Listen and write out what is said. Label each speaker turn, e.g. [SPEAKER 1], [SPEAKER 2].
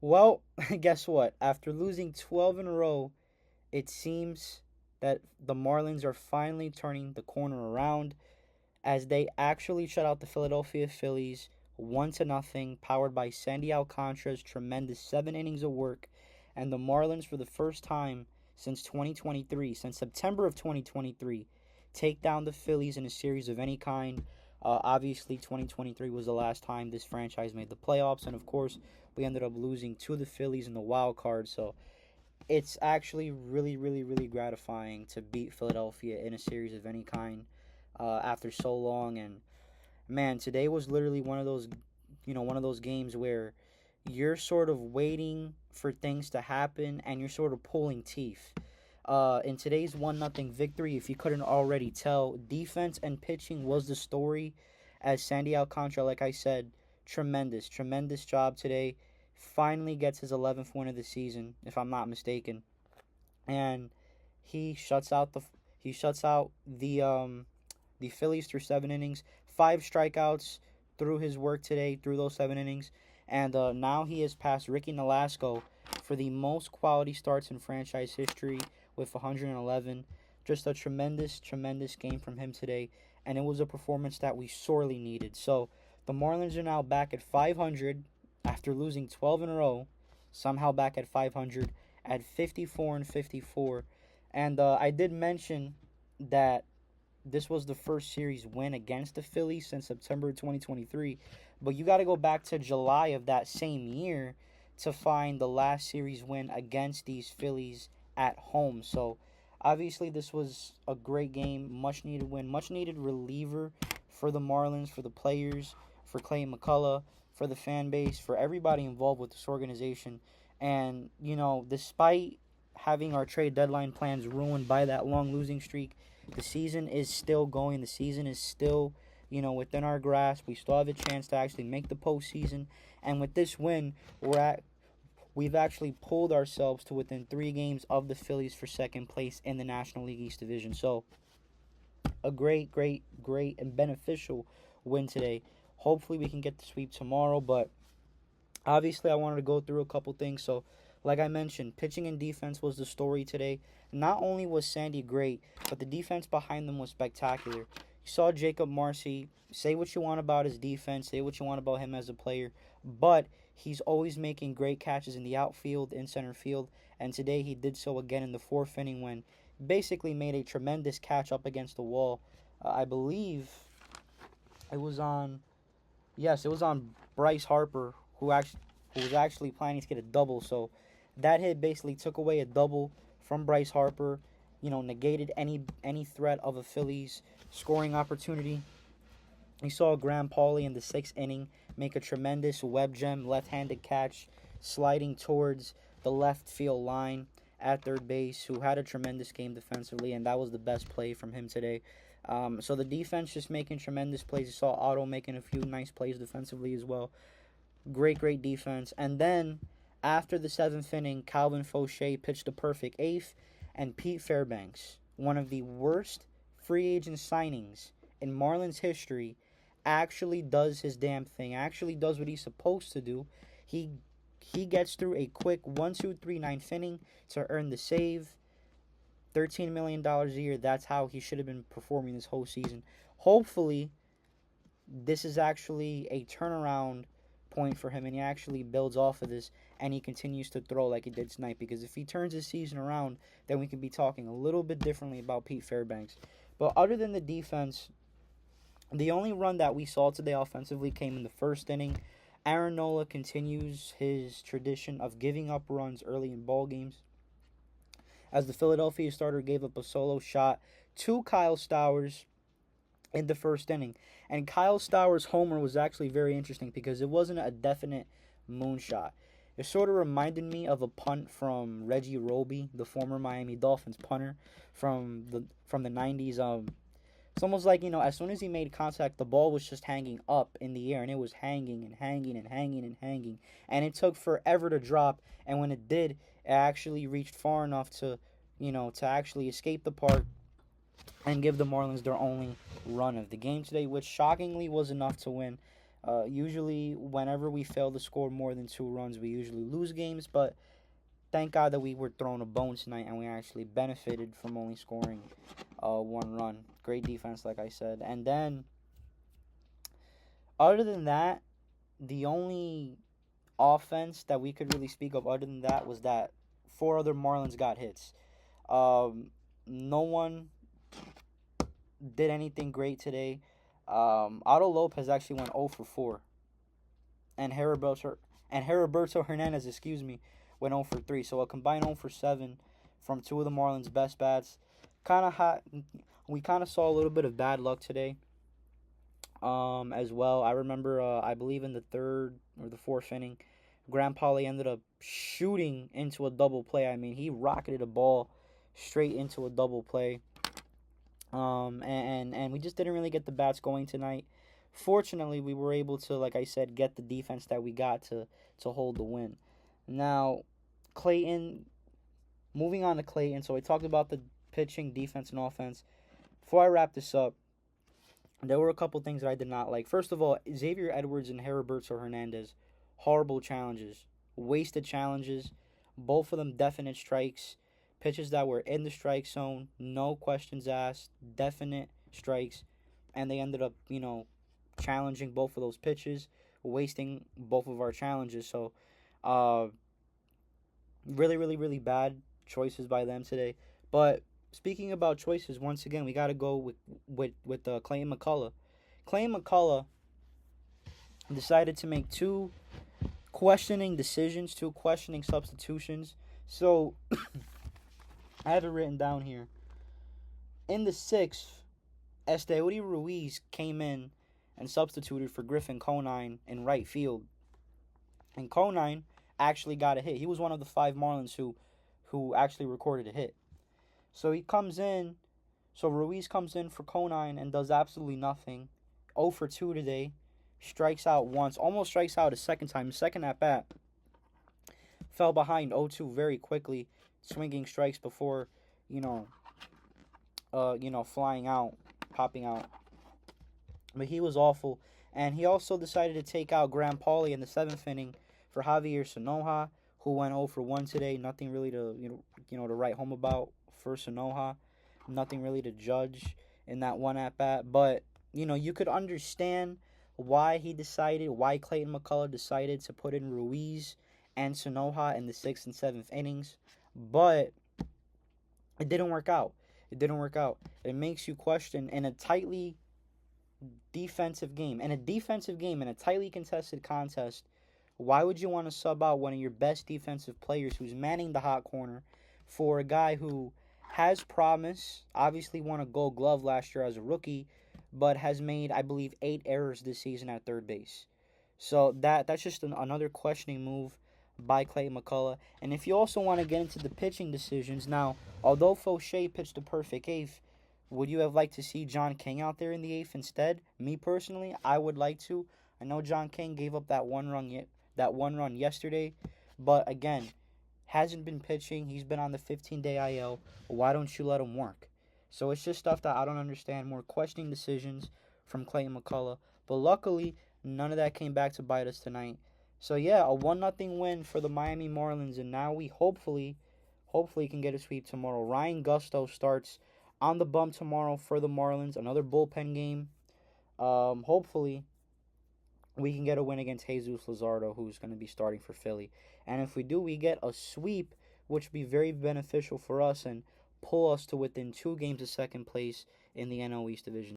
[SPEAKER 1] Well, guess what? After losing 12 in a row, it seems that the Marlins are finally turning the corner around as they actually shut out the Philadelphia Phillies 1 to nothing, powered by Sandy Alcantara's tremendous 7 innings of work, and the Marlins for the first time since 2023, since September of 2023, take down the Phillies in a series of any kind. Obviously, 2023 was the last time this franchise made the playoffs, and of course, we ended up losing to the Phillies in the wild card. So it's actually really, really, really gratifying to beat Philadelphia in a series of any kind after so long. And man, today was literally one of those games where you're sort of waiting for things to happen and you're sort of pulling teeth. In today's 1-0 victory, if you couldn't already tell, defense and pitching was the story. As Sandy Alcantara, like I said, tremendous, tremendous job today. Finally gets his 11th win of the season, if I'm not mistaken, and he shuts out the Phillies through 7 innings, 5 strikeouts through his work today through those 7 innings, and now he has passed Ricky Nolasco for the most quality starts in franchise history with 111. Just a tremendous, tremendous game from him today, and it was a performance that we sorely needed. So the Marlins are now back at 500 after losing 12 in a row, somehow back at 500 at 54 and 54. And I did mention that this was the first series win against the Phillies since September 2023. But you got to go back to July of that same year to find the last series win against these Phillies at home. So obviously, this was a great game, much needed win, much needed reliever for the Marlins, for the players, for Clay McCullough, for the fan base, for everybody involved with this organization. And, despite having our trade deadline plans ruined by that long losing streak, the season is still going. The season is still, within our grasp. We still have a chance to actually make the postseason. And with this win, we've actually pulled ourselves to within 3 games of the Phillies for second place in the National League East Division. So a great, great, great, and beneficial win today. Hopefully we can get the sweep tomorrow, but obviously I wanted to go through a couple things. So like I mentioned, pitching and defense was the story today. Not only was Sandy great, but the defense behind them was spectacular. You saw Jacob Marcy. Say what you want about his defense, say what you want about him as a player, but he's always making great catches in the outfield, in center field, and today he did so again in the 4th inning when basically made a tremendous catch up against the wall. I believe it was on, yes, it was on Bryce Harper who was actually planning to get a double. So that hit basically took away a double from Bryce Harper. Negated any threat of a Phillies scoring opportunity. We saw Graham Pauley in the 6th inning make a tremendous web gem left-handed catch, sliding towards the left field line at third base, who had a tremendous game defensively, and that was the best play from him today. So the defense just making tremendous plays. You saw Otto making a few nice plays defensively as well. Great, great defense. And then after the 7th inning, Calvin Fauché pitched a perfect 8th, and Pete Fairbanks, one of the worst free agent signings in Marlins history, actually does his damn thing, actually does what he's supposed to do. He he gets through a quick 1-2-3 ninth inning to earn the save. $13 million a year. That's how he should have been performing this whole season. Hopefully, this is actually a turnaround point for him and he actually builds off of this and he continues to throw like he did tonight, because if he turns his season around, then we could be talking a little bit differently about Pete Fairbanks. But other than the defense, the only run that we saw today offensively came in the 1st inning. Aaron Nola continues his tradition of giving up runs early in ball games, as the Philadelphia starter gave up a solo shot to Kyle Stowers in the 1st inning. And Kyle Stowers' homer was actually very interesting because it wasn't a definite moonshot. It sort of reminded me of a punt from Reggie Roby, the former Miami Dolphins punter from the 90s. It's almost like, as soon as he made contact, the ball was just hanging up in the air, and it was hanging and hanging and hanging and hanging. And it took forever to drop, and when it did, it actually reached far enough to actually escape the park and give the Marlins their only run of the game today, which shockingly was enough to win. Usually, whenever we fail to score more than 2 runs, we usually lose games. But thank God that we were thrown a bone tonight and we actually benefited from only scoring 1 run. Great defense, like I said. And then, other than that, the only offense that we could really speak of other than that was that 4 other Marlins got hits. No one did anything great today. Otto Lopez actually went 0 for 4, and Heriberto Hernandez, went 0 for 3. So a combined 0 for 7 from 2 of the Marlins' best bats. We kind of saw a little bit of bad luck today. As well, I remember, I believe in the 3rd or the 4th inning, Graham Pauley ended up shooting into a double play. I mean, he rocketed a ball straight into a double play. And we just didn't really get the bats going tonight. Fortunately, we were able to, like I said, get the defense that we got to hold the win. Now, Clayton, moving on to Clayton. So we talked about the pitching, defense, and offense. Before I wrap this up, there were a couple things that I did not like. First of all, Xavier Edwards and Heriberto Hernandez, horrible challenges, wasted challenges, both of them definite strikes, pitches that were in the strike zone, no questions asked, definite strikes, and they ended up, challenging both of those pitches, wasting both of our challenges. So, really, really, really bad choices by them today. But speaking about choices, once again, we got to go with Clayton McCullough. Clayton McCullough decided to make 2 questioning decisions, 2 questioning substitutions. So, I have it written down here. In the 6th, Esteury Ruiz came in and substituted for Griffin Conine in right field. And Conine actually got a hit. He was one of the 5 Marlins who actually recorded a hit. So he comes in. So Ruiz comes in for Conine and does absolutely nothing. 0 for 2 today. Strikes out once. Almost strikes out a second time. Second at bat. Fell behind 0-2 very quickly. Swinging strikes before, flying out, popping out. But he was awful. And he also decided to take out Graham Pauley in the 7th inning for Javier Sonoja, who went 0 for 1 today. Nothing really to to write home about for Sonoja. Nothing really to judge in that one at bat. But you could understand why Clayton McCullough decided to put in Ruiz and Sonoja in the 6th and 7th innings. But it didn't work out. It makes you question in a tightly defensive game, in a tightly contested contest, why would you want to sub out one of your best defensive players who's manning the hot corner for a guy who has promise, obviously won a Gold Glove last year as a rookie, but has made, I believe, 8 errors this season at third base. So that's just another questioning move by Clayton McCullough. And if you also want to get into the pitching decisions, now, although Fauché pitched a perfect 8th, would you have liked to see John King out there in the 8th instead? Me personally, I would like to. I know John King gave up that one run yesterday, but again, hasn't been pitching. He's been on the 15-day IL. Why don't you let him work? So it's just stuff that I don't understand. More questioning decisions from Clayton McCullough. But luckily, none of that came back to bite us tonight. So yeah, a 1-0 win for the Miami Marlins, and now we hopefully can get a sweep tomorrow. Ryan Gusto starts on the bump tomorrow for the Marlins. Another bullpen game. Hopefully we can get a win against Jesus Luzardo, who's going to be starting for Philly. And if we do, we get a sweep, which would be very beneficial for us and pull us to within 2 games of second place in the NL East division.